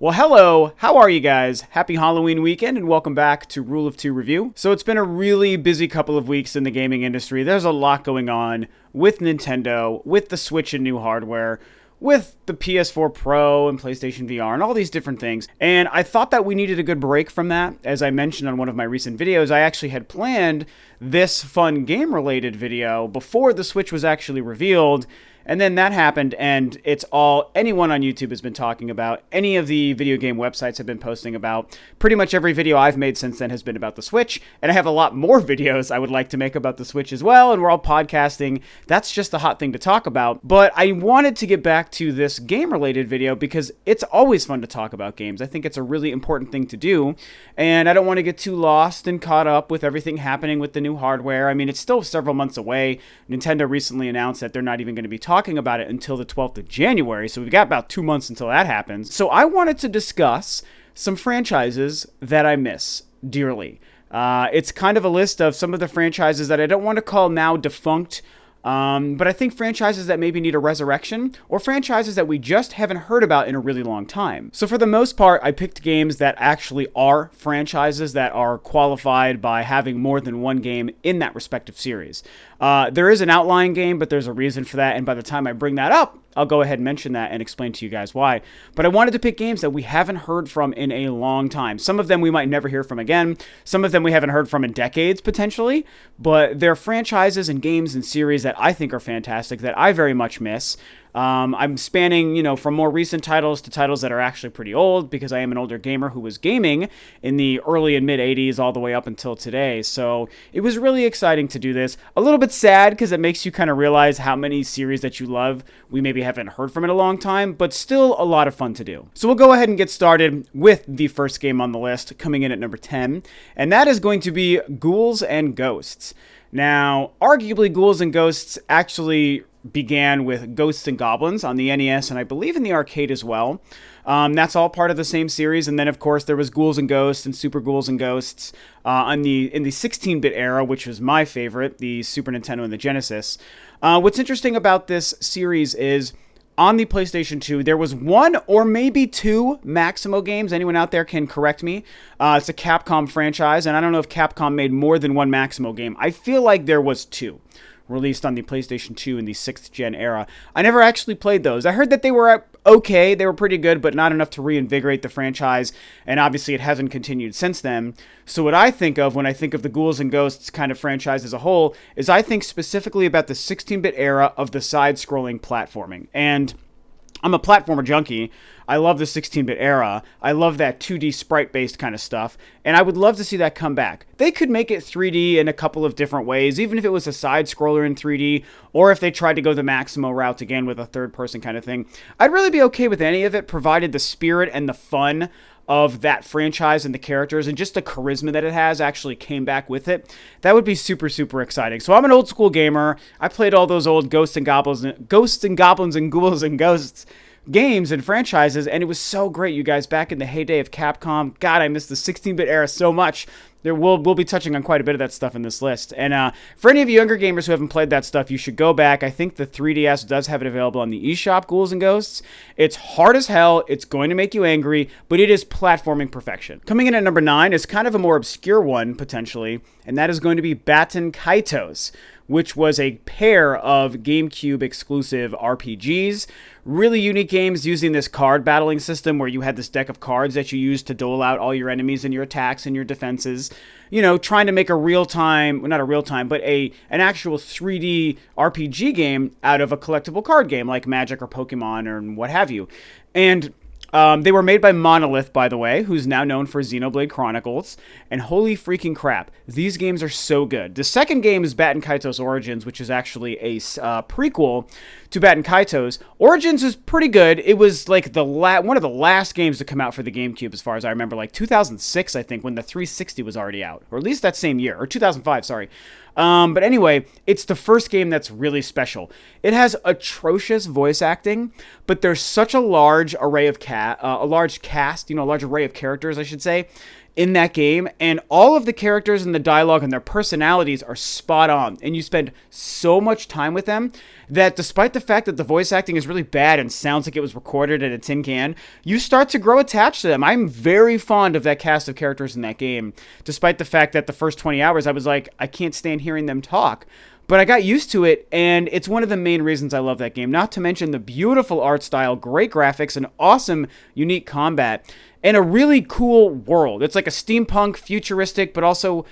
Well, hello, how are you guys? Happy Halloween weekend and welcome back to Rule of Two Review. So it's been a really busy couple of weeks in the gaming industry. There's a lot going on with Nintendo, with the Switch and new hardware, with the PS4 Pro and PlayStation VR and all these different things. And I thought that we needed a good break from that. As I mentioned on one of my recent videos, I actually had planned this fun game-related video before the Switch was actually revealed. And then that happened, and it's all anyone on YouTube has been talking about. Any of the video game websites have been posting about. Pretty much every video I've made since then has been about the Switch, and I have a lot more videos I would like to make about the Switch as well, and we're all podcasting. That's just a hot thing to talk about. But I wanted to get back to this game-related video because it's always fun to talk about games. I think it's a really important thing to do, and I don't want to get too lost and caught up with everything happening with the new hardware. I mean, it's still several months away. Nintendo recently announced that they're not even going to be talking about it until the 12th of January, so we've got about 2 months until that happens. So I wanted to discuss some franchises that I miss dearly. It's kind of a list of some of the franchises that I don't want to call now defunct, but I think franchises that maybe need a resurrection, or franchises that we just haven't heard about in a really long time. So for the most part, I picked games that actually are franchises that are qualified by having more than one game in that respective series. There is an outlying game, but there's a reason for that, and by the time I bring that up, I'll go ahead and mention that and explain to you guys why. But I wanted to pick games that we haven't heard from in a long time. Some of them we might never hear from again. Some of them we haven't heard from in decades, potentially. But they're franchises and games and series that I think are fantastic, that I very much miss. I'm spanning, from more recent titles to titles that are actually pretty old, because I am an older gamer who was gaming in the early and mid 80s all the way up until today. So it was really exciting to do this. A little bit sad because it makes you kind of realize how many series that you love we maybe haven't heard from in a long time, but still a lot of fun to do. So we'll go ahead and get started with the first game on the list, coming in at number 10, and that is going to be Ghouls and Ghosts. Now, arguably Ghouls and Ghosts actually began with Ghosts and Goblins on the NES, and I believe in the arcade as well. That's all part of the same series, and then of course there was Ghouls and Ghosts and Super Ghouls and Ghosts in the 16-bit era, which was my favorite, the Super Nintendo and the Genesis. What's interesting about this series is on the PlayStation 2, there was one or maybe two Maximo games. Anyone out there can correct me. It's a Capcom franchise, and I don't know if Capcom made more than one Maximo game. I feel like there was two released on the PlayStation 2 in the 6th gen era. I never actually played those. I heard that they were okay, they were pretty good, but not enough to reinvigorate the franchise, and obviously it hasn't continued since then. So what I think of when I think of the Ghouls and Ghosts kind of franchise as a whole is I think specifically about the 16-bit era of the side-scrolling platforming. And I'm a platformer junkie. I love the 16-bit era. I love that 2D sprite-based kind of stuff, and I would love to see that come back. They could make it 3D in a couple of different ways, even if it was a side-scroller in 3D, or if they tried to go the Maximo route again with a third-person kind of thing. I'd really be okay with any of it, provided the spirit and the fun of that franchise and the characters and just the charisma that it has actually came back with it. That would be super, super exciting. So I'm an old school gamer. I played all those old Ghosts and Goblins and Ghouls and Ghosts games and franchises, and it was so great, you guys, back in the heyday of Capcom. God, I miss the 16-bit era so much. We'll be touching on quite a bit of that stuff in this list. And for any of you younger gamers who haven't played that stuff, you should go back. I think the 3DS does have it available on the eShop, Ghouls and Ghosts. It's hard as hell. It's going to make you angry, but it is platforming perfection. Coming in at number 9 is kind of a more obscure one, potentially, and that is going to be Batsonitos, which was a pair of GameCube exclusive RPGs. Really unique games using this card battling system where you had this deck of cards that you used to dole out all your enemies and your attacks and your defenses. Trying to make a real-time, well, not a real-time, but an actual 3D RPG game out of a collectible card game like Magic or Pokemon or what have you. And they were made by Monolith, by the way, who's now known for Xenoblade Chronicles, and holy freaking crap, these games are so good. The second game is Batsonitos Origins, which is actually a prequel to Batsonitos. Origins is pretty good. It was like one of the last games to come out for the GameCube, as far as I remember, like 2006, I think, when the 360 was already out, or at least that same year, or 2005, sorry. But anyway, it's the first game that's really special. It has atrocious voice acting, but there's such a large array of a large array of characters, I should say. in that game, and all of the characters and the dialogue and their personalities are spot on, and you spend so much time with them that despite the fact that the voice acting is really bad and sounds like it was recorded in a tin can, you start to grow attached to them. I'm very fond of that cast of characters in that game, despite the fact that the first 20 hours I was like, I can't stand hearing them talk. But I got used to it, and it's one of the main reasons I love that game. Not to mention the beautiful art style, great graphics, and awesome, unique combat, and a really cool world. It's like a steampunk, futuristic, but also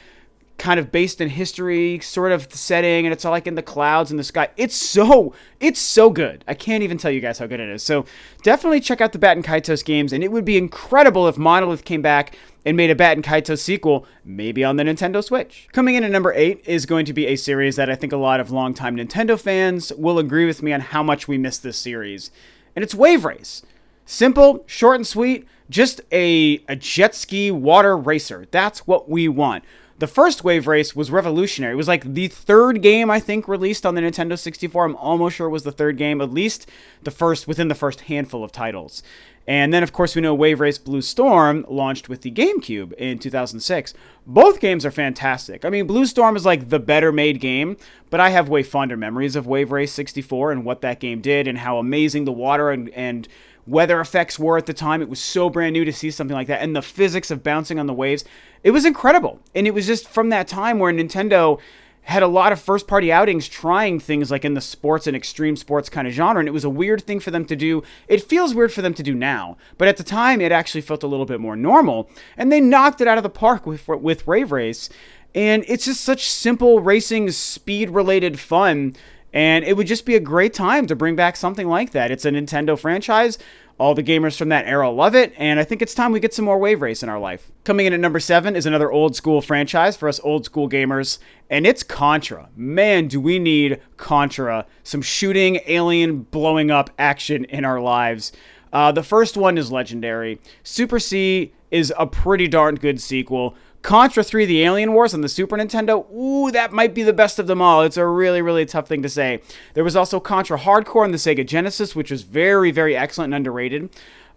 kind of based in history sort of setting, and it's all like in the clouds and the sky. It's so good. I can't even tell you guys how good it is. So definitely check out the Batsonitos games, and it would be incredible if Monolith came back and made a Batsonitos sequel, maybe on the Nintendo Switch. Coming in at number 8 is going to be a series that I think a lot of longtime Nintendo fans will agree with me on how much we miss this series. And it's Wave Race. Simple, short and sweet, just a jet ski water racer. That's what we want. The first Wave Race was revolutionary. It was like the third game, I think, released on the Nintendo 64. I'm almost sure it was the third game, at least within the first handful of titles. And then, of course, we know Wave Race Blue Storm launched with the GameCube in 2006. Both games are fantastic. I mean, Blue Storm is like the better made game, but I have way fonder memories of Wave Race 64 and what that game did and how amazing the water and weather effects were at the time. It was so brand new to see something like that. And the physics of bouncing on the waves, it was incredible. And it was just from that time where Nintendo had a lot of first-party outings trying things like in the sports and extreme sports kind of genre, and it was a weird thing for them to do. It feels weird for them to do now, but at the time, it actually felt a little bit more normal, and they knocked it out of the park with Wave Race, and it's just such simple racing, speed-related fun, and it would just be a great time to bring back something like that. It's a Nintendo franchise. All the gamers from that era love it, and I think it's time we get some more Wave Race in our life. Coming in at number 7 is another old school franchise for us old school gamers, and it's Contra. Man, do we need Contra. Some shooting, alien, blowing up action in our lives. The first one is legendary. Super C is a pretty darn good sequel. Contra 3, The Alien Wars on the Super Nintendo, ooh, that might be the best of them all. It's a really, really tough thing to say. There was also Contra Hardcore on the Sega Genesis, which was very, very excellent and underrated.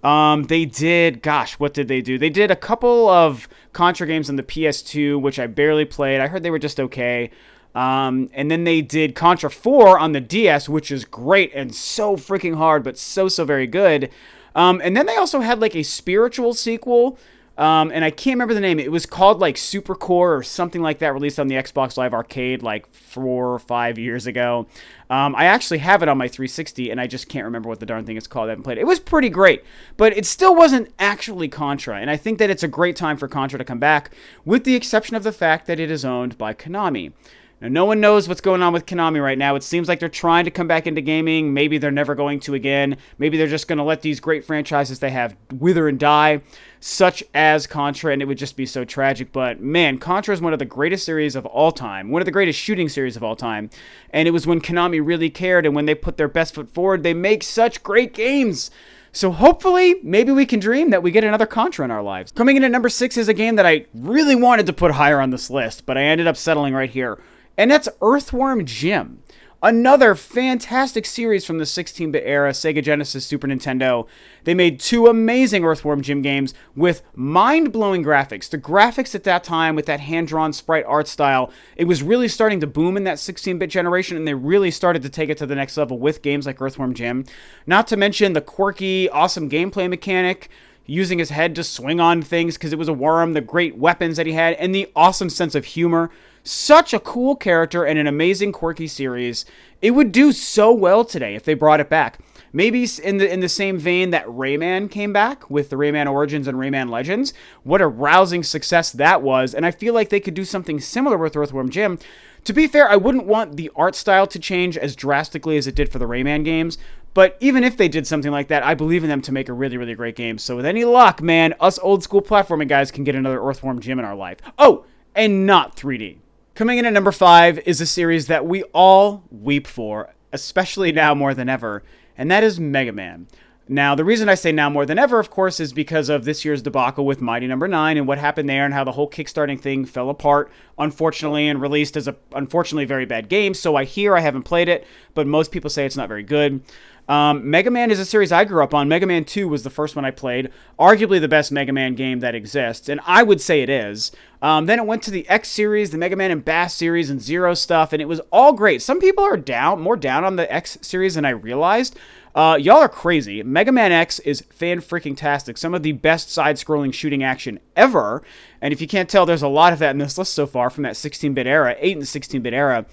They did, gosh, what did they do? They did a couple of Contra games on the PS2, which I barely played. I heard they were just okay. And then they did Contra 4 on the DS, which is great and so freaking hard, but so very good. And then they also had like a spiritual sequel, and I can't remember the name. It was called like Super Core or something like that, released on the Xbox Live Arcade like 4 or 5 years ago. I actually have it on my 360, and I just can't remember what the darn thing is called. I haven't played it. It was pretty great, but it still wasn't actually Contra, and I think that it's a great time for Contra to come back, with the exception of the fact that it is owned by Konami. Now, no one knows what's going on with Konami right now. It seems like they're trying to come back into gaming. Maybe they're never going to again. Maybe they're just going to let these great franchises they have wither and die, such as Contra, and it would just be so tragic. But man, Contra is one of the greatest series of all time, one of the greatest shooting series of all time, and it was when Konami really cared, and when they put their best foot forward, they make such great games. So hopefully, maybe we can dream that we get another Contra in our lives. Coming in at number 6 is a game that I really wanted to put higher on this list, but I ended up settling right here. And that's Earthworm Jim. Another fantastic series from the 16-bit era, Sega Genesis, Super Nintendo. They made 2 amazing Earthworm Jim games with mind-blowing graphics. The graphics at that time, with that hand-drawn sprite art style, it was really starting to boom in that 16-bit generation, and they really started to take it to the next level with games like Earthworm Jim. Not to mention the quirky, awesome gameplay mechanic, using his head to swing on things because it was a worm, the great weapons that he had, and the awesome sense of humor. Such a cool character and an amazing quirky series. It would do so well today if they brought it back. Maybe in the same vein that Rayman came back with the Rayman Origins and Rayman Legends. What a rousing success that was, and I feel like they could do something similar with Earthworm Jim. To be fair, I wouldn't want the art style to change as drastically as it did for the Rayman games, but even if they did something like that, I believe in them to make a really, really great game. So with any luck, man, us old school platforming guys can get another Earthworm Jim in our life. Oh, and not 3D. Coming in at number 5 is a series that we all weep for, especially now more than ever, and that is Mega Man. Now, the reason I say now more than ever, of course, is because of this year's debacle with Mighty Number 9 and what happened there and how the whole Kickstarting thing fell apart, unfortunately, and released as a, unfortunately, very bad game. So I haven't played it, but most people say it's not very good. Mega Man is a series I grew up on. Mega Man 2 was the first one I played, arguably the best Mega Man game that exists, and I would say it is. Then it went to the X series, the Mega Man and Bass series, and Zero stuff, and it was all great. Some people are more down on the X series than I realized. Y'all are crazy. Mega Man X is fan-freaking-tastic. Some of the best side-scrolling shooting action ever. And if you can't tell, there's a lot of that in this list so far from that 16-bit era, 8 and 16-bit era.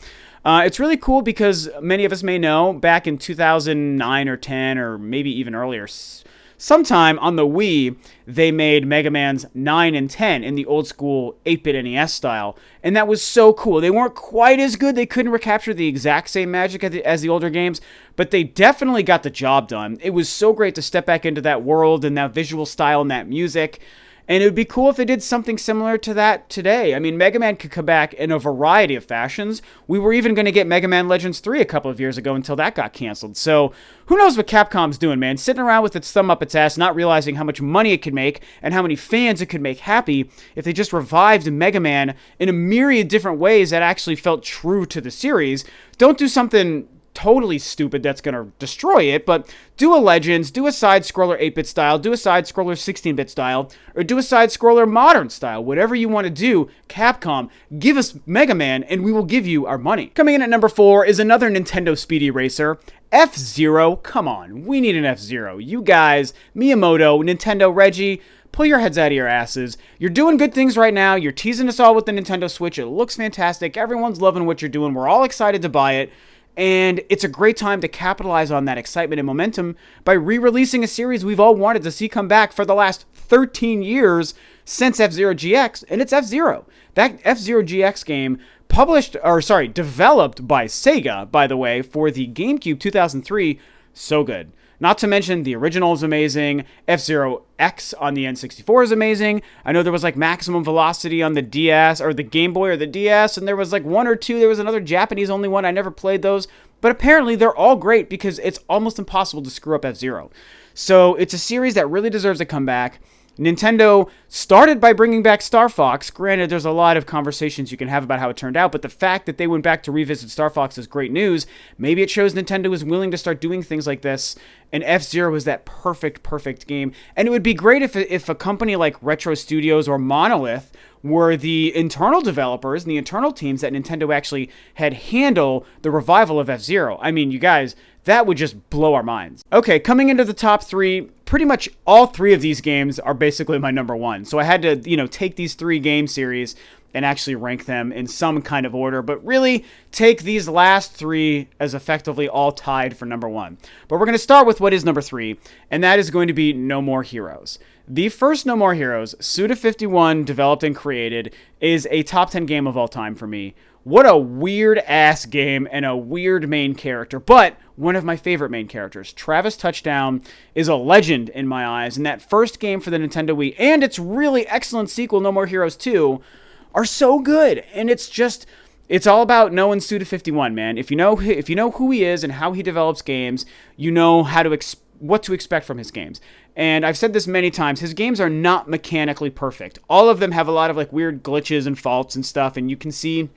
It's really cool because many of us may know, back in 2009 or 10 or maybe even earlier, sometime on the Wii, they made Mega Man's 9 and 10 in the old school 8-bit NES style. And that was so cool. They weren't quite as good. They couldn't recapture the exact same magic as the older games, but they definitely got the job done. It was so great to step back into that world and that visual style and that music. And it would be cool if they did something similar to that today. I mean, Mega Man could come back in a variety of fashions. We were even going to get Mega Man Legends 3 a couple of years ago until that got canceled. So who knows what Capcom's doing, man? Sitting around with its thumb up its ass, not realizing how much money it could make and how many fans it could make happy if they just revived Mega Man in a myriad different ways that actually felt true to the series. Don't do something totally stupid that's going to destroy it, but do a Legends, do a side-scroller 8-bit style, do a side-scroller 16-bit style, or do a side-scroller modern style. Whatever you want to do, Capcom, give us Mega Man, and we will give you our money. Coming in at number 4 is another Nintendo Speedy Racer, FZero. Come on, we need an FZero. You guys, Miyamoto, Nintendo, Reggie, pull your heads out of your asses. You're doing good things right now. You're teasing us all with the Nintendo Switch. It looks fantastic. Everyone's loving what you're doing. We're all excited to buy it. And it's a great time to capitalize on that excitement and momentum by re-releasing a series we've all wanted to see come back for the last 13 years since F-Zero GX, and it's F-Zero. That F-Zero GX game developed by Sega, by the way, for the GameCube 2003, so good. Not to mention, the original is amazing. F-Zero X on the N64 is amazing. I know there was like Maximum Velocity on the DS, or the Game Boy or the DS, and there was like one or two. There was another Japanese-only one. I never played those. But apparently, they're all great because it's almost impossible to screw up F-Zero. So it's a series that really deserves a comeback. Nintendo started by bringing back Star Fox. Granted, there's a lot of conversations you can have about how it turned out, but the fact that they went back to revisit Star Fox is great news. Maybe it shows Nintendo is willing to start doing things like this, and F-Zero is that perfect game. And it would be great if a company like Retro Studios or Monolith were the internal developers and the internal teams that Nintendo actually had handle the revival of F-Zero. I mean, you guys, that would just blow our minds. Okay, coming into the top 3, pretty much all 3 of these games are basically my number 1. So I had to, take these 3 game series and actually rank them in some kind of order, but really take these last 3 as effectively all tied for number 1. But we're going to start with what is number 3, and that is going to be No More Heroes. The first No More Heroes, Suda51 developed and created, is a top 10 game of all time for me. What a weird-ass game and a weird main character, but one of my favorite main characters. Travis Touchdown is a legend in my eyes, and that first game for the Nintendo Wii and its really excellent sequel, No More Heroes 2, are so good. And it's all about knowing Suda51, man. If you know who he is and how he develops games, you know what to expect from his games. And I've said this many times, his games are not mechanically perfect. All of them have a lot of like weird glitches and faults and stuff, and you can see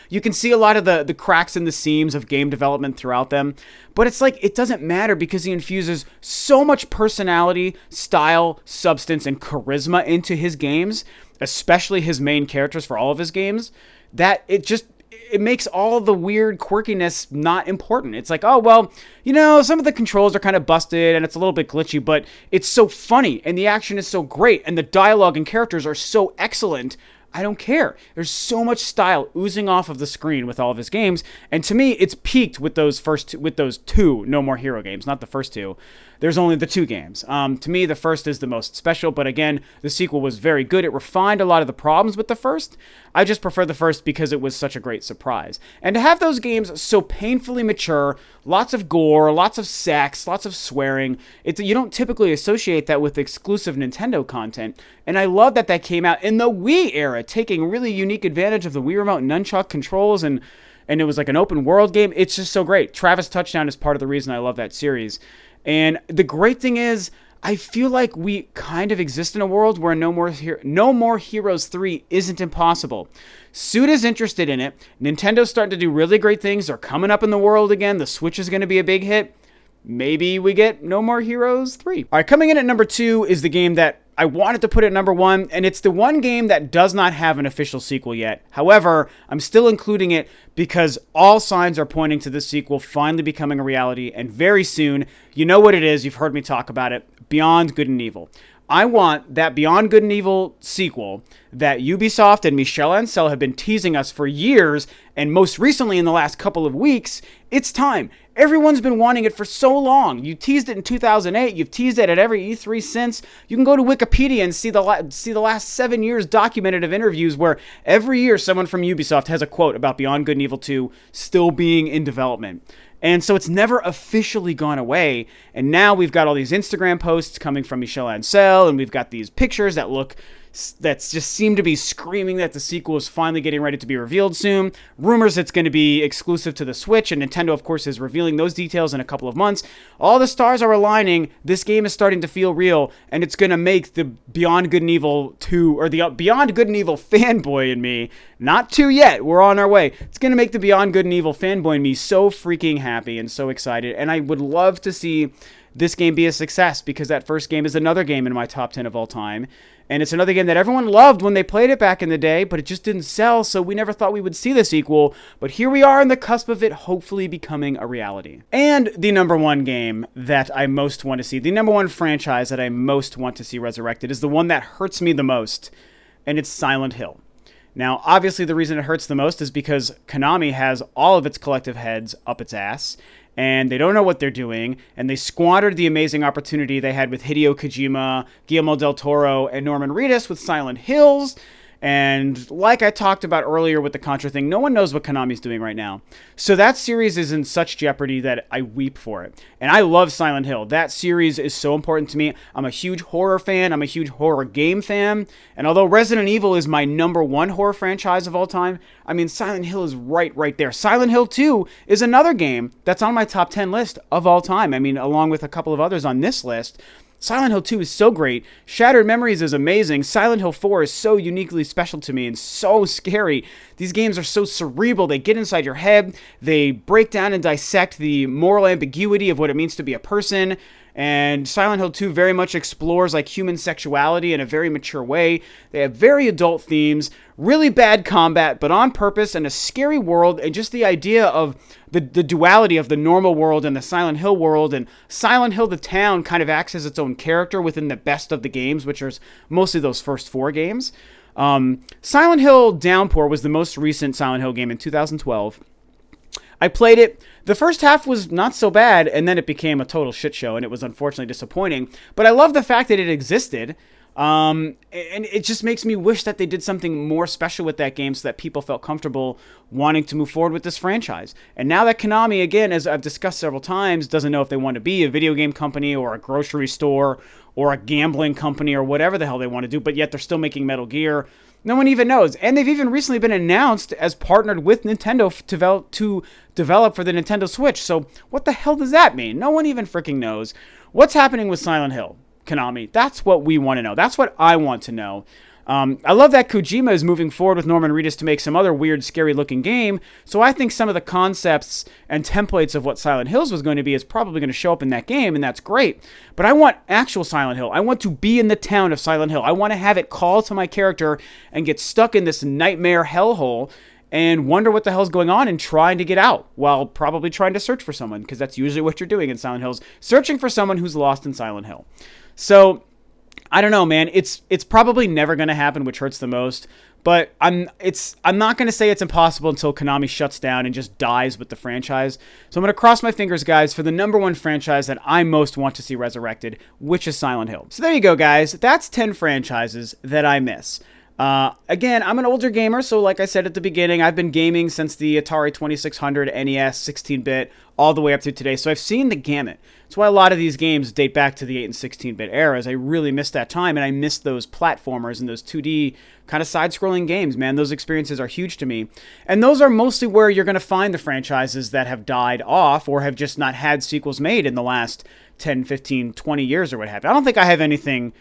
a lot of the cracks in the seams of game development throughout them. But it's like, it doesn't matter because he infuses so much personality, style, substance, and charisma into his games, especially his main characters for all of his games, that it makes all the weird quirkiness not important. It's like, oh, well, some of the controls are kind of busted and it's a little bit glitchy, but it's so funny and the action is so great and the dialogue and characters are so excellent. I don't care. There's so much style oozing off of the screen with all of his games, and to me, it's peaked with those 2 No More Hero games, not the first 2. There's only the 2 games. To me, the first is the most special, but again, the sequel was very good. It refined a lot of the problems with the first. I just prefer the first because it was such a great surprise. And to have those games so painfully mature, lots of gore, lots of sex, lots of swearing, you don't typically associate that with exclusive Nintendo content. And I love that came out in the Wii era, taking really unique advantage of the Wii Remote nunchuck controls, and it was like an open world game. It's just so great. Travis Touchdown is part of the reason I love that series. And the great thing is, I feel like we kind of exist in a world where No More Heroes 3 isn't impossible. Suda's interested in it. Nintendo's starting to do really great things. They're coming up in the world again. The Switch is going to be a big hit. maybe we get No More Heroes 3. All right, coming in at number 2 is the game that I wanted to put at number 1, and it's the one game that does not have an official sequel yet. However, I'm still including it because all signs are pointing to this sequel finally becoming a reality, and very soon, you know what it is, you've heard me talk about it, Beyond Good and Evil. I want that Beyond Good and Evil sequel that Ubisoft and Michel Ancel have been teasing us for years, and most recently in the last couple of weeks. It's time. Everyone's been wanting it for so long. You teased it in 2008. You've teased it at every E3 since. You can go to Wikipedia and see the last 7 years documented of interviews where every year someone from Ubisoft has a quote about Beyond Good and Evil 2 still being in development. And so it's never officially gone away. And now we've got all these Instagram posts coming from Michel Ancel, and we've got these pictures that just seem to be screaming that the sequel is finally getting ready to be revealed soon. Rumors it's going to be exclusive to the Switch, and Nintendo, of course, is revealing those details in a couple of months. All the stars are aligning. This game is starting to feel real, and it's going to make the Beyond Good and Evil 2, or the Beyond Good and Evil fanboy in me, not 2 yet, we're on our way. It's going to make the Beyond Good and Evil fanboy in me so freaking happy and so excited, and I would love to see this game be a success, because that first game is another game in my top 10 of all time. And it's another game that everyone loved when they played it back in the day, but it just didn't sell, so we never thought we would see the sequel. But here we are on the cusp of it hopefully becoming a reality. And the number 1 game that I most want to see, the number 1 franchise that I most want to see resurrected, is the one that hurts me the most, and it's Silent Hill. Now, obviously the reason it hurts the most is because Konami has all of its collective heads up its ass, and they don't know what they're doing, and they squandered the amazing opportunity they had with Hideo Kojima, Guillermo del Toro, and Norman Reedus with Silent Hills. And like I talked about earlier with the Contra thing, no one knows what Konami's doing right now. So that series is in such jeopardy that I weep for it. And I love Silent Hill. That series is so important to me. I'm a huge horror fan. I'm a huge horror game fan. And although Resident Evil is my number 1 horror franchise of all time, I mean, Silent Hill is right there. Silent Hill 2 is another game that's on my top 10 list of all time. I mean, along with a couple of others on this list. Silent Hill 2 is so great. Shattered Memories is amazing. Silent Hill 4 is so uniquely special to me and so scary. These games are so cerebral. They get inside your head. They break down and dissect the moral ambiguity of what it means to be a person. And Silent Hill 2 very much explores like human sexuality in a very mature way. They have very adult themes, really bad combat, but on purpose, and a scary world, and just the idea of the duality of the normal world and the Silent Hill world. And Silent Hill, the town, kind of acts as its own character within the best of the games, which are mostly those first 4 games. Silent Hill Downpour was the most recent Silent Hill game in 2012. I played it. The first half was not so bad, and then it became a total shit show, and it was unfortunately disappointing. But I love the fact that it existed, and it just makes me wish that they did something more special with that game so that people felt comfortable wanting to move forward with this franchise. And now that Konami, again, as I've discussed several times, doesn't know if they want to be a video game company or a grocery store or a gambling company or whatever the hell they want to do, but yet they're still making Metal Gear. No one even knows. And they've even recently been announced as partnered with Nintendo to develop for the Nintendo Switch. So what the hell does that mean? No one even freaking knows. What's happening with Silent Hill, Konami? That's what we want to know. That's what I want to know. I love that Kojima is moving forward with Norman Reedus to make some other weird, scary-looking game, so I think some of the concepts and templates of what Silent Hills was going to be is probably going to show up in that game, and that's great. But I want actual Silent Hill. I want to be in the town of Silent Hill. I want to have it call to my character and get stuck in this nightmare hellhole and wonder what the hell's going on and trying to get out while probably trying to search for someone, because that's usually what you're doing in Silent Hills, searching for someone who's lost in Silent Hill. So I don't know, man. It's probably never going to happen, which hurts the most. But I'm not going to say it's impossible until Konami shuts down and just dies with the franchise. So I'm going to cross my fingers, guys, for the number 1 franchise that I most want to see resurrected, which is Silent Hill. So there you go, guys. That's 10 franchises that I miss. Again, I'm an older gamer, so like I said at the beginning, I've been gaming since the Atari 2600, NES, 16-bit, all the way up to today, so I've seen the gamut. That's why a lot of these games date back to the 8 and 16-bit eras. I really missed that time, and I missed those platformers and those 2D kind of side-scrolling games, man. Those experiences are huge to me. And those are mostly where you're going to find the franchises that have died off or have just not had sequels made in the last 10, 15, 20 years or what have you. I don't think I have anything...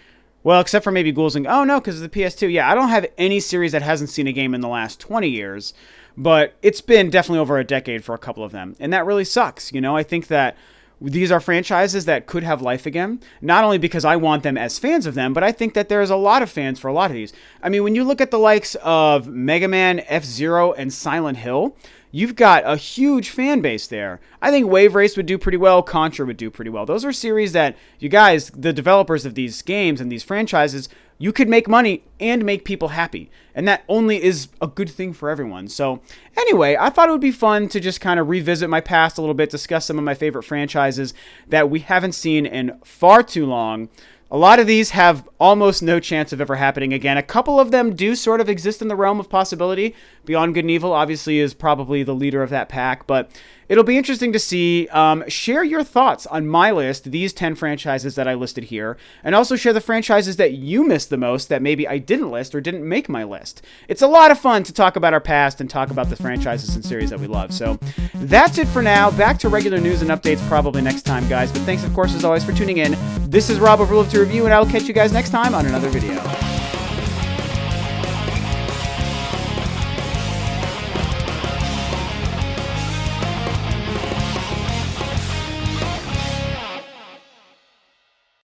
Well, except for maybe Ghouls Ghosts. Oh, no, because of the PS2. Yeah, I don't have any series that hasn't seen a game in the last 20 years. But it's been definitely over a decade for a couple of them. And that really sucks. You know, I think that these are franchises that could have life again, not only because I want them as fans of them, but I think that there's a lot of fans for a lot of these. I mean, when you look at the likes of Mega Man, F-Zero, and Silent Hill, you've got a huge fan base there. I think Wave Race would do pretty well. Contra would do pretty well. Those are series that you guys, the developers of these games and these franchises, you could make money and make people happy. And that only is a good thing for everyone. So anyway, I thought it would be fun to just kind of revisit my past a little bit, discuss some of my favorite franchises that we haven't seen in far too long. A lot of these have almost no chance of ever happening again. A couple of them do sort of exist in the realm of possibility. Beyond Good and Evil obviously is probably the leader of that pack, but it'll be interesting to see. Share your thoughts on my list, these 10 franchises that I listed here, and also share the franchises that you missed the most that maybe I didn't list or didn't make my list. It's a lot of fun to talk about our past and talk about the franchises and series that we love. So that's it for now. Back to regular news and updates probably next time, guys. But thanks, of course, as always, for tuning in. This is Rob of Rule of Two Review, and I will catch you guys next time on another video.